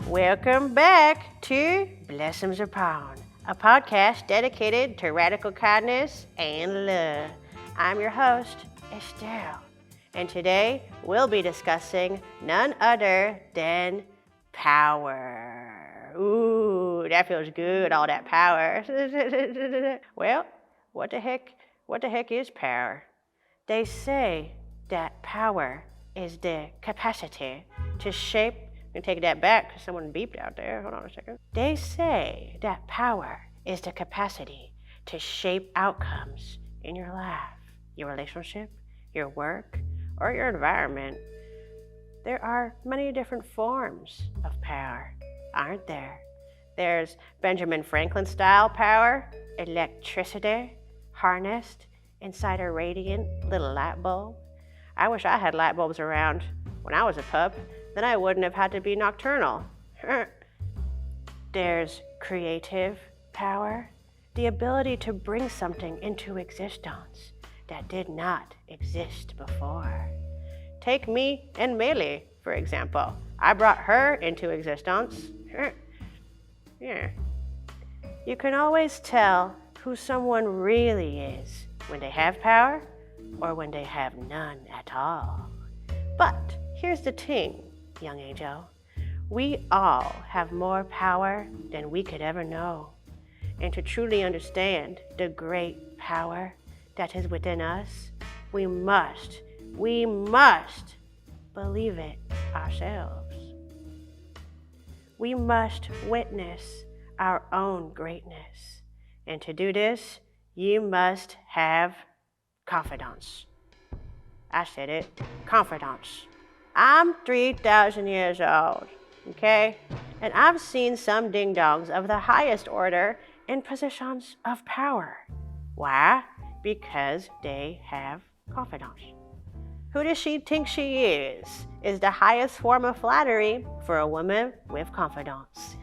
Welcome back to Blessums Upon, a podcast dedicated to radical kindness and love. I'm your host, Estelle, and today we'll be discussing none other than power. Ooh, that feels good, all that power. Well, what the heck is power? They say that power is the capacity to shape. I'm going to take that back because someone beeped out there. Hold on a second. They say that power is the capacity to shape outcomes in your life, your relationship, your work, or your environment. There are many different forms of power, aren't there? There's Benjamin Franklin style power, electricity, harnessed inside a radiant little light bulb. I wish I had light bulbs around when I was a pup. Then I wouldn't have had to be nocturnal. There's creative power, the ability to bring something into existence that did not exist before. Take me and Malie, for example. I brought her into existence. Yeah. You can always tell who someone really is when they have power or when they have none at all. But here's the thing, young angel. We all have more power than we could ever know. And to truly understand the great power that is within us, we must believe it ourselves. We must witness our own greatness. And to do this, you must have confidence. I said it, confidence. I'm 3,000 years old, okay? And I've seen some ding-dongs of the highest order in positions of power. Why? Because they have confidence. Who does she think she is the highest form of flattery for a woman with confidence.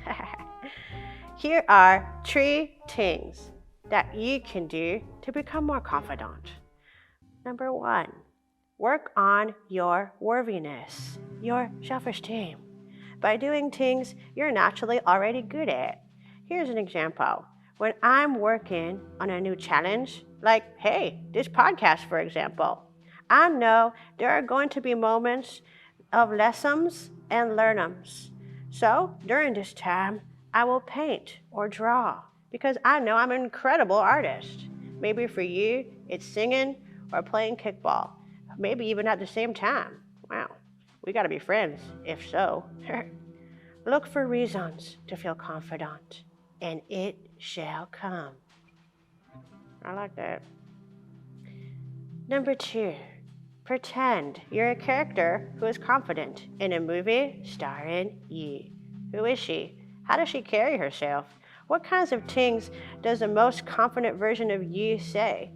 Here are 3 things that you can do to become more confident. Number 1, work on your worthiness, your self-esteem, by doing things you're naturally already good at. Here's an example. When I'm working on a new challenge, like, hey, this podcast, for example, I know there are going to be moments of lessons and learnums. So during this time, I will paint or draw because I know I'm an incredible artist. Maybe for you, it's singing or playing kickball. Maybe even at the same time. Wow, we gotta be friends, if so. Look for reasons to feel confident, and it shall come. I like that. Number 2, pretend you're a character who is confident in a movie starring you. Who is she? How does she carry herself? What kinds of things does the most confident version of you say?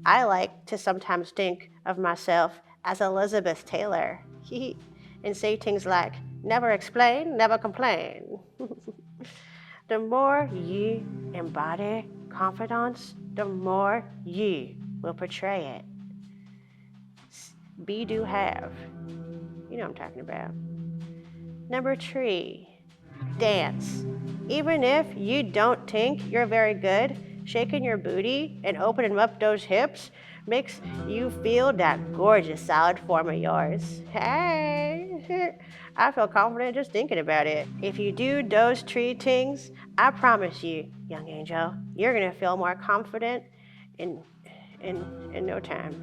I like to sometimes think of myself as Elizabeth Taylor and say things like, never explain, never complain. The more you embody confidence, the more you will portray it. Be, do, have. You know what I'm talking about. Number 3, dance. Even if you don't think you're very good, shaking your booty and opening up those hips makes you feel that gorgeous solid form of yours. Hey, I feel confident just thinking about it. If you do those 3 things, I promise you, young angel, you're gonna feel more confident in no time.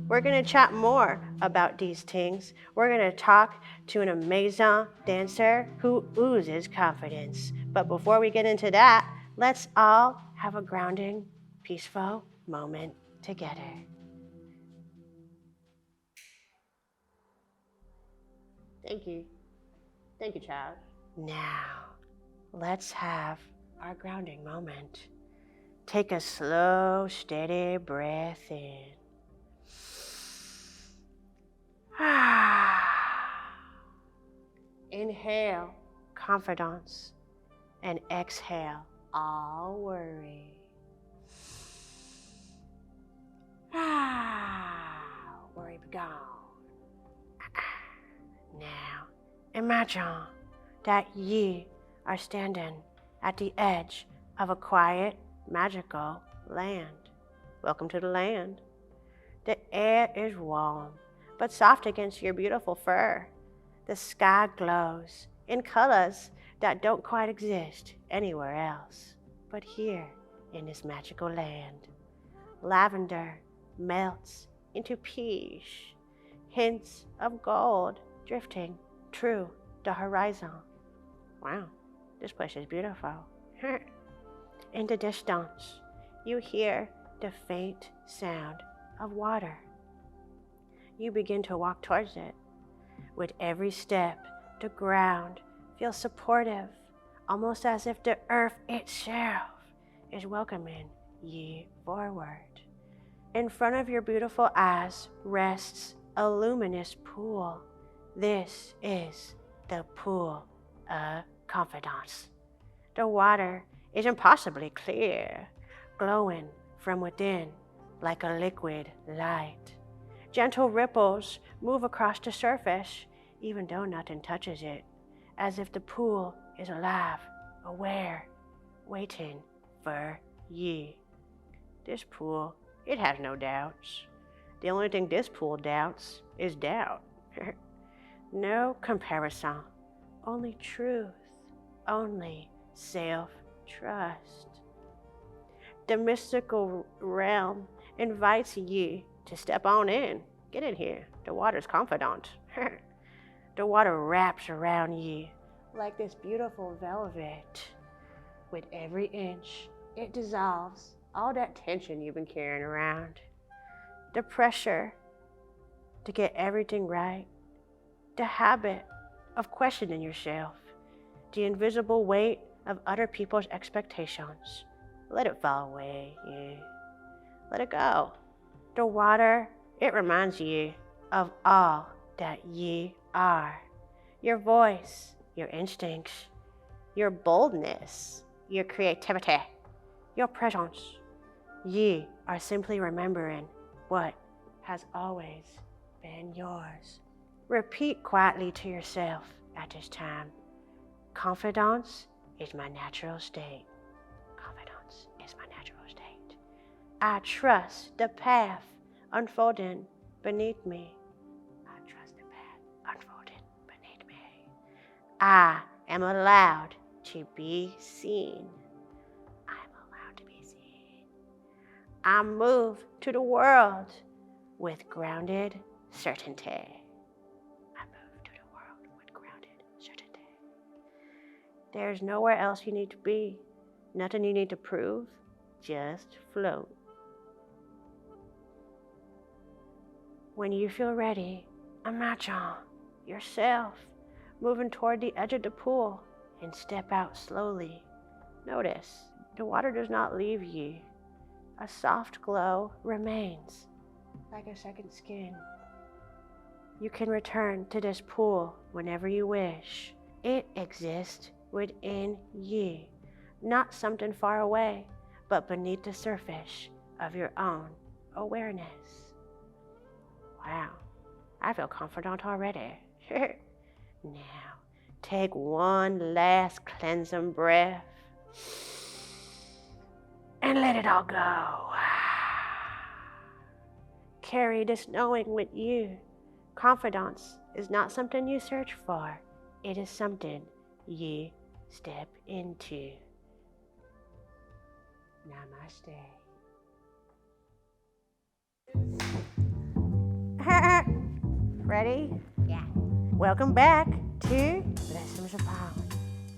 We're going to chat more about these things. We're going to talk to an amazing dancer who oozes confidence. But before we get into that, let's all have a grounding, peaceful moment together. Thank you. Thank you, child. Now, let's have our grounding moment. Take a slow, steady breath in. Inhale, confidence, and exhale, all worry. Worry be gone. Now, imagine that you are standing at the edge of a quiet, magical land. Welcome to the land. The air is warm, but soft against your beautiful fur. The sky glows in colors that don't quite exist anywhere else, but here in this magical land. Lavender melts into peach, hints of gold drifting through the horizon. Wow, this place is beautiful. In the distance, you hear the faint sound of water. You begin to walk towards it. With every step, the ground feels supportive, almost as if the earth itself is welcoming you forward. In front of your beautiful eyes rests a luminous pool. This is the pool of confidence. The water is impossibly clear, glowing from within like a liquid light. Gentle ripples move across the surface, even though nothing touches it, as if the pool is alive, aware, waiting for you. This pool, it has no doubts. The only thing this pool doubts is doubt. No comparison, only truth, only self-trust. The mystical realm invites you to step on in. Get in here. The water's confidant. The water wraps around you like this beautiful velvet. With every inch, it dissolves all that tension you've been carrying around. The pressure to get everything right. The habit of questioning yourself. The invisible weight of other people's expectations. Let it fall away. Yeah. Let it go. The water, it reminds you of all that you are. Your voice, your instincts, your boldness, your creativity, your presence. You are simply remembering what has always been yours. Repeat quietly to yourself at this time. Confidence is my natural state. Confidence is my natural state. I trust the path unfolding beneath me. I trust the path unfolding beneath me. I am allowed to be seen. I'm allowed to be seen. I move to the world with grounded certainty. There's nowhere else you need to be, nothing you need to prove, just float. When you feel ready, imagine yourself moving toward the edge of the pool and step out slowly. Notice, the water does not leave you. A soft glow remains, like a second skin. You can return to this pool whenever you wish. It exists within you, not something far away, but beneath the surface of your own awareness. Wow, I feel confident already. Now, take one last cleansing breath and let it all go. Carry this knowing with you. Confidence is not something you search for. It is something you step into. Namaste. Ready? Yeah. Welcome back to Blessums Upon.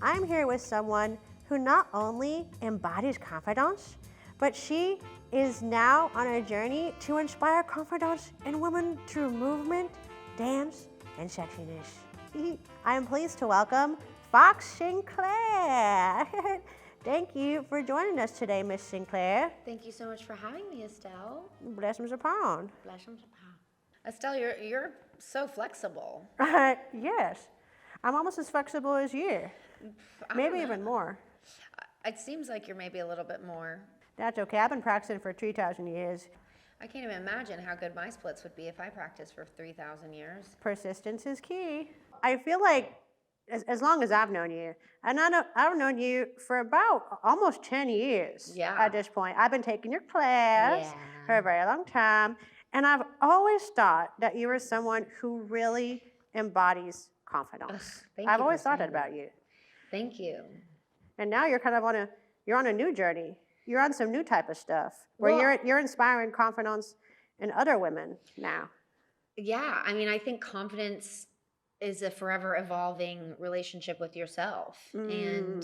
I'm here with someone who not only embodies confidence, but she is now on a journey to inspire confidence in women through movement, dance, and sexiness. I am pleased to welcome Fox Sinclair. Thank you for joining us today, Miss Sinclair. Thank you so much for having me, Estelle. Blessings upon. Blessums upon. Estelle, you're so flexible. Yes, I'm almost as flexible as you. Maybe even more. It seems like you're maybe a little bit more. That's okay. I've been practicing for 3,000 years. I can't even imagine how good my splits would be if I practiced for 3,000 years. Persistence is key. I feel like as long as I've known you, and I've known you for about almost 10 years Yeah. at this point. I've been taking your class Yeah. for a very long time, and I've always thought that you were someone who really embodies confidence. Thank I've you for always thought that saying that. about you. Thank you. And now you're kind of you're on a new journey. You're on some new type of stuff where Well- you're inspiring confidence in other women now. Yeah, I mean, I think confidence is a forever evolving relationship with yourself. And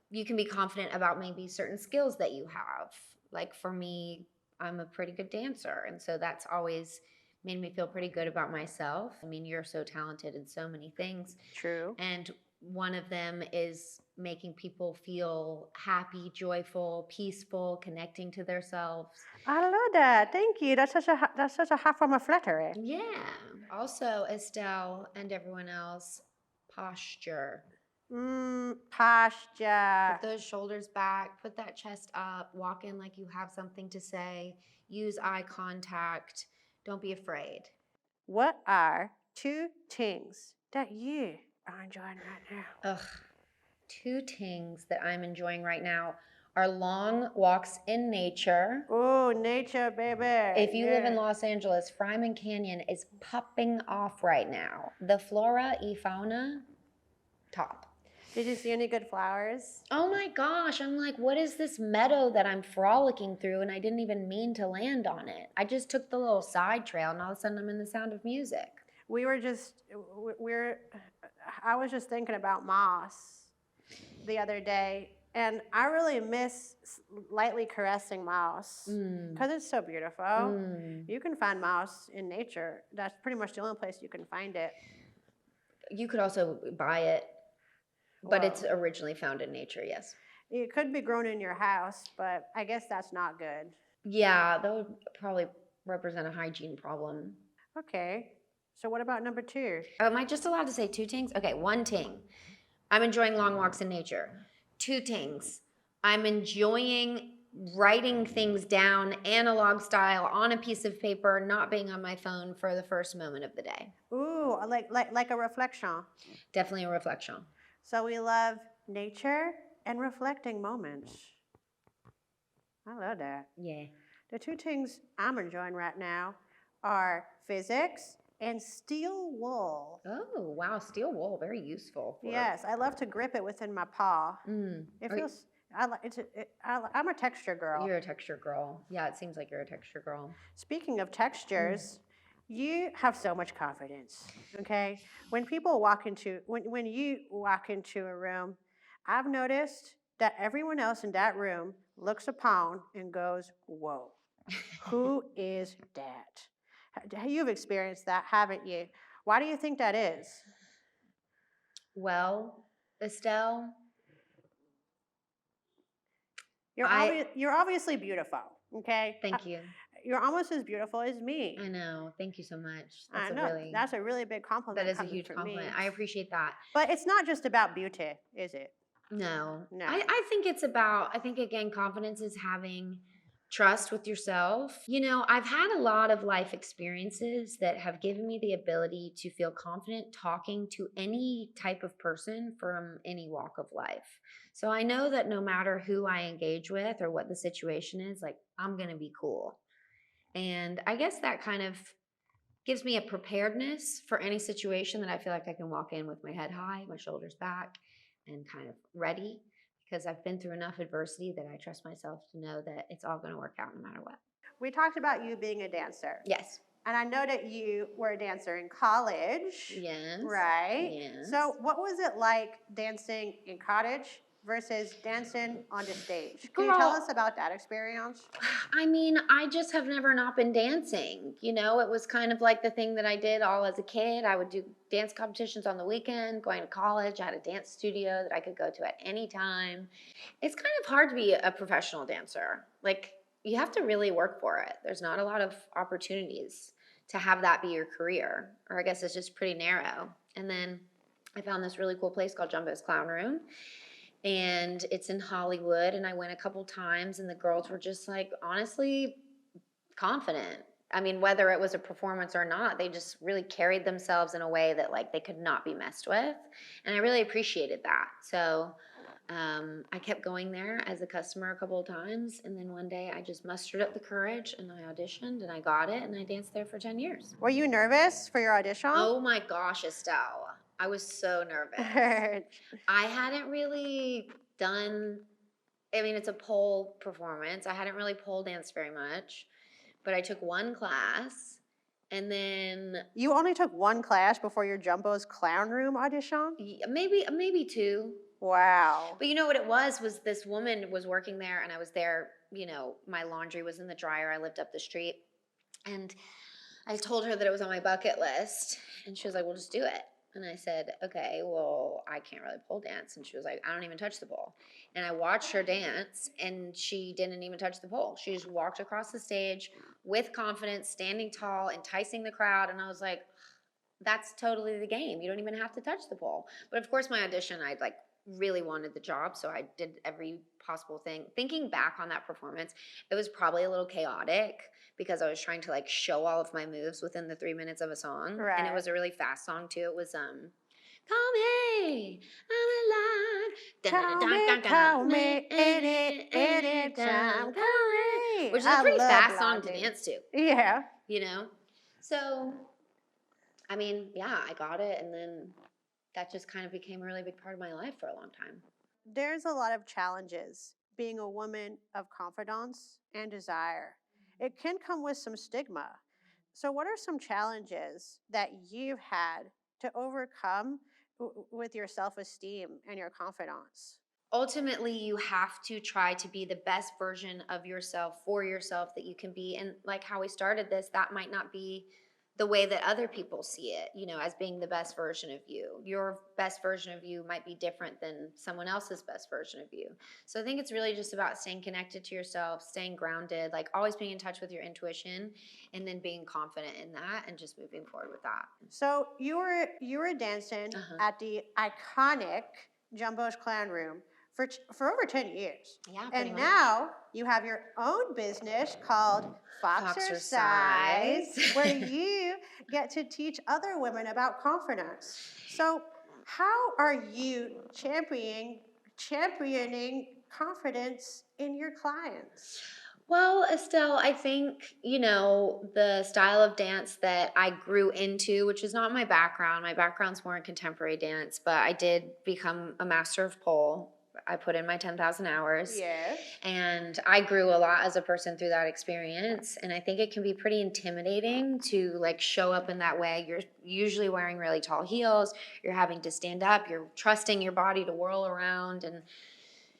you can be confident about maybe certain skills that you have. Like for me, I'm a pretty good dancer. And so that's always made me feel pretty good about myself. I mean, you're so talented in so many things. True. And one of them is making people feel happy, joyful, peaceful, connecting to themselves. I love that. Thank you. That's such a high form of flattery. Yeah. Also, Estelle and everyone else, posture. Posture. Put those shoulders back, put that chest up, walk in like you have something to say, use eye contact. Don't be afraid. What are 2 things that you are enjoying right now? Ugh. 2 things that I'm enjoying right now are long walks in nature. Oh, nature, baby. If you live in Los Angeles, Fryman Canyon is popping off right now. The flora y fauna, top. Did you see any good flowers? Oh my gosh, I'm like, what is this meadow that I'm frolicking through and I didn't even mean to land on it? I just took the little side trail and all of a sudden I'm in the Sound of Music. I was just thinking about moss the other day, and I really miss lightly caressing moss because it's so beautiful. You can find moss in nature. That's pretty much the only place you can find it. You could also buy it, but Whoa. it's originally found in nature, yes. It could be grown in your house, but I guess that's not good. Yeah, that would probably represent a hygiene problem. Okay, so what about number 2? Am I just allowed to say 2 things? Okay, 1 thing. I'm enjoying long walks in nature. 2 things. I'm enjoying writing things down analog style on a piece of paper, not being on my phone for the first moment of the day. Ooh, like a reflection. Definitely a reflection. So we love nature and reflecting moments. I love that. Yeah. The 2 things I'm enjoying right now are physics and steel wool. Oh, wow. Steel wool, very useful. Yes, I love to grip it within my paw. It feels. I'm a texture girl. You're a texture girl. Yeah, it seems like you're a texture girl. Speaking of textures, you have so much confidence. Okay, when you walk into a room, I've noticed that everyone else in that room looks upon and goes, "Whoa, who is that?" You've experienced that, haven't you? Why do you think that is? Well, Estelle, You're obviously beautiful. Okay. thank you. You're almost as beautiful as me. I know. Thank you so much. I know. That's a really big compliment. That is a coming huge from compliment. me. I appreciate that. But it's not just about beauty, is it? No. No. I think it's about, I think again, confidence is having trust with yourself. You know, I've had a lot of life experiences that have given me the ability to feel confident talking to any type of person from any walk of life. So I know that no matter who I engage with or what the situation is, like, I'm going to be cool. And I guess that kind of gives me a preparedness for any situation that I feel like I can walk in with my head high, my shoulders back, and kind of ready, because I've been through enough adversity that I trust myself to know that it's all going to work out no matter what. We talked about you being a dancer. Yes. And I know that you were a dancer in college. Yes. Right? Yes. So what was it like dancing in college versus dancing on the stage? Can you tell us about that experience? I mean, I just have never not been dancing. You know, it was kind of like the thing that I did all as a kid. I would do dance competitions on the weekend. Going to college, I had a dance studio that I could go to at any time. It's kind of hard to be a professional dancer. Like, you have to really work for it. There's not a lot of opportunities to have that be your career, or I guess it's just pretty narrow. And then I found this really cool place called Jumbo's Clown Room, and it's in Hollywood, and I went a couple times, and the girls were just like, honestly, confident. I mean, whether it was a performance or not, they just really carried themselves in a way that like they could not be messed with. And I really appreciated that. So I kept going there as a customer a couple of times. And then one day I just mustered up the courage and I auditioned and I got it and I danced there for 10 years. Were you nervous for your audition? Oh my gosh, Estelle. I was so nervous. I hadn't really done, I mean, it's a pole performance. I hadn't really pole danced very much, but I took one class and then You only took one class before your Jumbo's Clown Room audition? maybe two. Wow. But you know what it was this woman was working there and I was there, you know, my laundry was in the dryer. I lived up the street and I told her that it was on my bucket list and she was like, well, just do it. And I said, okay, well, I can't really pole dance. And she was like, I don't even touch the pole. And I watched her dance and she didn't even touch the pole. She just walked across the stage with confidence, standing tall, enticing the crowd. And I was like, that's totally the game. You don't even have to touch the pole. But of course, my audition, I like really wanted the job, so I did every possible thing. Thinking back on that performance, it was probably a little chaotic because I was trying to like show all of my moves within the 3 minutes of a song. Right. And it was a really fast song too. It was Call me, I'm alive. Call me anytime. Call me. Which is a pretty fast song to dance to. Yeah. You know? So, I mean, yeah, I got it. And then that just kind of became a really big part of my life for a long time. There's a lot of challenges being a woman of confidence and desire. It can come with some stigma. So, what are some challenges that you've had to overcome with your self esteem and your confidence? Ultimately, you have to try to be the best version of yourself for yourself that you can be. And like how we started this, that might not be the way that other people see it, you know, as being the best version of you. Your best version of you might be different than someone else's best version of you. So I think it's really just about staying connected to yourself, staying grounded, like always being in touch with your intuition, and then being confident in that and just moving forward with that. So you were dancing at the iconic Jumbo's Clown Room for over 10 years. Yeah, and now you have your own business called Foxercise, where you get to teach other women about confidence. So how are you championing confidence in your clients? Well, Estelle, I think, you know, the style of dance that I grew into, which is not my background's more in contemporary dance, but I did become a master of pole. I put in my 10,000 hours. Yes. And I grew a lot as a person through that experience. And I think it can be pretty intimidating to like show up in that way. You're usually wearing really tall heels. You're having to stand up. You're trusting your body to whirl around. And,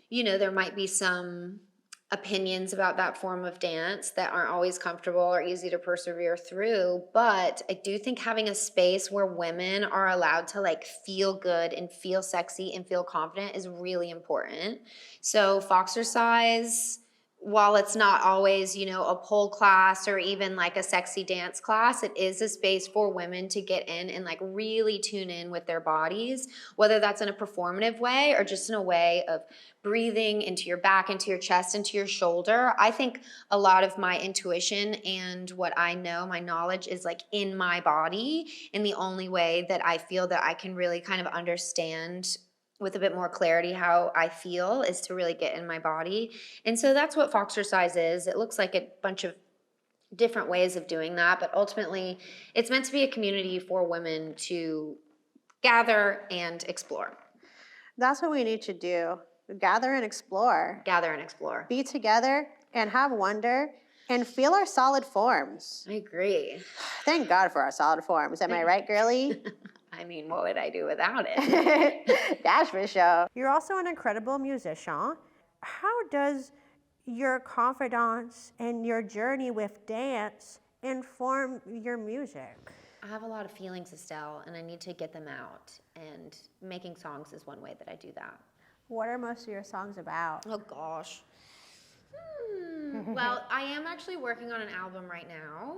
you know, there might be some opinions about that form of dance that aren't always comfortable or easy to persevere through. But I do think having a space where women are allowed to like feel good and feel sexy and feel confident is really important. So Foxercise, while it's not always, you know, a pole class or even like a sexy dance class, it is a space for women to get in and like really tune in with their bodies, whether that's in a performative way or just in a way of breathing into your back, into your chest, into your shoulder. I think a lot of my intuition and what I know, my knowledge is like in my body. And the only way that I feel that I can really kind of understand with a bit more clarity how I feel is to really get in my body. And so that's what Foxercise is. It looks like a bunch of different ways of doing that, but ultimately it's meant to be a community for women to gather and explore. That's what we need to do. Gather and explore. Gather and explore. Be together and have wonder and feel our solid forms. I agree. Thank God for our solid forms. Am I right, girlie? I mean, what would I do without it? That's for sure. You're also an incredible musician. How does your confidence and your journey with dance inform your music? I have a lot of feelings, Estelle, and I need to get them out. And making songs is one way that I do that. What are most of your songs about? Oh, gosh. Well, I am actually working on an album right now,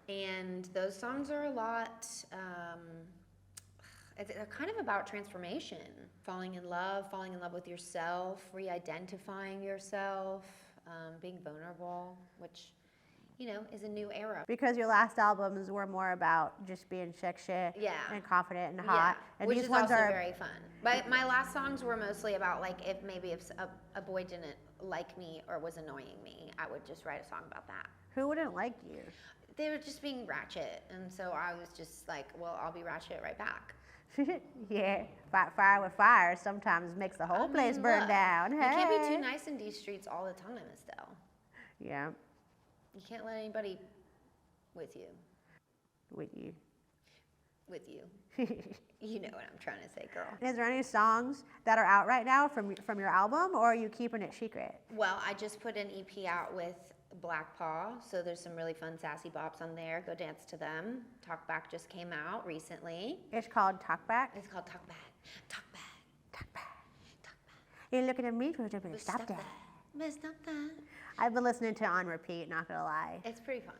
and those songs are a lot, they're kind of about transformation. Falling in love with yourself, re-identifying yourself, being vulnerable, which is a new era. Because your last albums were more about just being sexy and confident and hot. And which these is ones also are very fun. But my last songs were mostly about like if a boy didn't like me or was annoying me, I would just write a song about that. Who wouldn't like you? They were just being ratchet, and so I was just like, well, I'll be ratchet right back. Yeah, fight fire with fire sometimes makes the whole place burn down. You can't be too nice in these streets all the time, Estelle. Yeah. You can't let anybody with you. With you. With you. You know what I'm trying to say, girl. Is there any songs that are out right now from your album, or are you keeping it secret? Well, I just put an EP out with Black Paw, so there's some really fun sassy bops on there. Go dance to them. Talk Back just came out recently. It's called Talk Back? It's called Talk Back. Talk Back. Talk Back. Talk Back. You're looking at me for a stop that. Stop that. I've been listening to it on repeat, not gonna lie. It's pretty fun.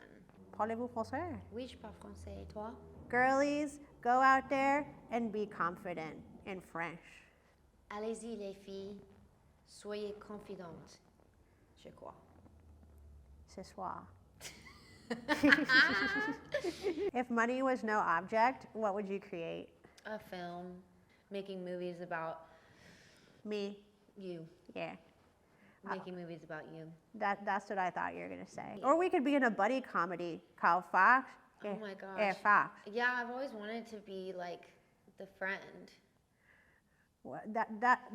Parlez-vous français? Oui, je parle français. Et toi? Girlies, go out there and be confident in French. Allez-y, les filles. Soyez confidentes. Je crois. Ce soir. If money was no object, what would you create? A film. Making movies about Me. you. Yeah. Making movies about you. That's what I thought you were gonna say. Or we could be in a buddy comedy called Fox. Oh my gosh. Fox. Yeah, I've always wanted to be like the friend. Well,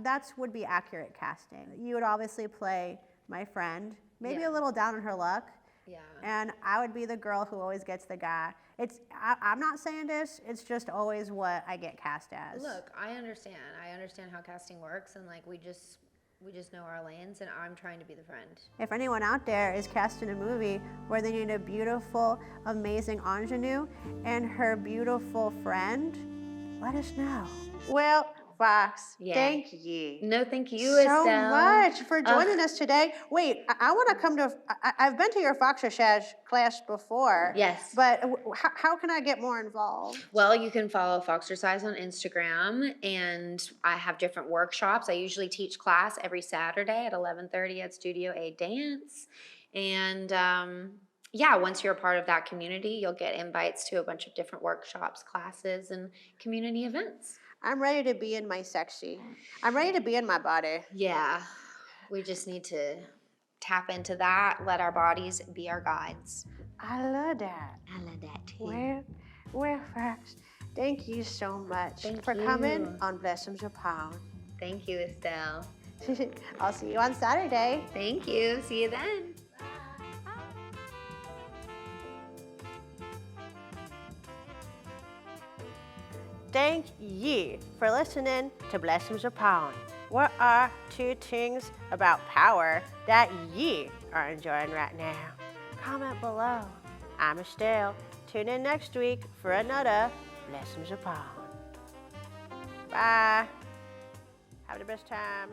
that's would be accurate casting. You would obviously play my friend, maybe a little down on her luck. Yeah. And I would be the girl who always gets the guy. I'm not saying this, it's just always what I get cast as. Look, I understand. I understand how casting works, and like we just know our lanes, and I'm trying to be the friend. If anyone out there is cast in a movie where they need a beautiful, amazing ingenue and her beautiful friend, let us know. Well, Fox, thank you. No, thank you, so Estelle. much for joining us today. Wait, I want to come to, I've been to your Foxercise class before. Yes. But how can I get more involved? Well, you can follow Foxercise on Instagram, and I have different workshops. I usually teach class every Saturday at 11:30 at Studio A Dance. And once you're a part of that community, you'll get invites to a bunch of different workshops, classes, and community events. I'm ready to be in my sexy. I'm ready to be in my body. Yeah, we just need to tap into that, let our bodies be our guides. I love that. I love that too. Well, Fox, thank you so much for you. coming on Blessums Upon. Thank you, Estelle. I'll see you on Saturday. Thank you. See you then. Thank you for listening to Blessums Upon. What are two things about power that you are enjoying right now? Comment below. I'm Estelle. Tune in next week for another Blessums Upon. Bye. Have the best time.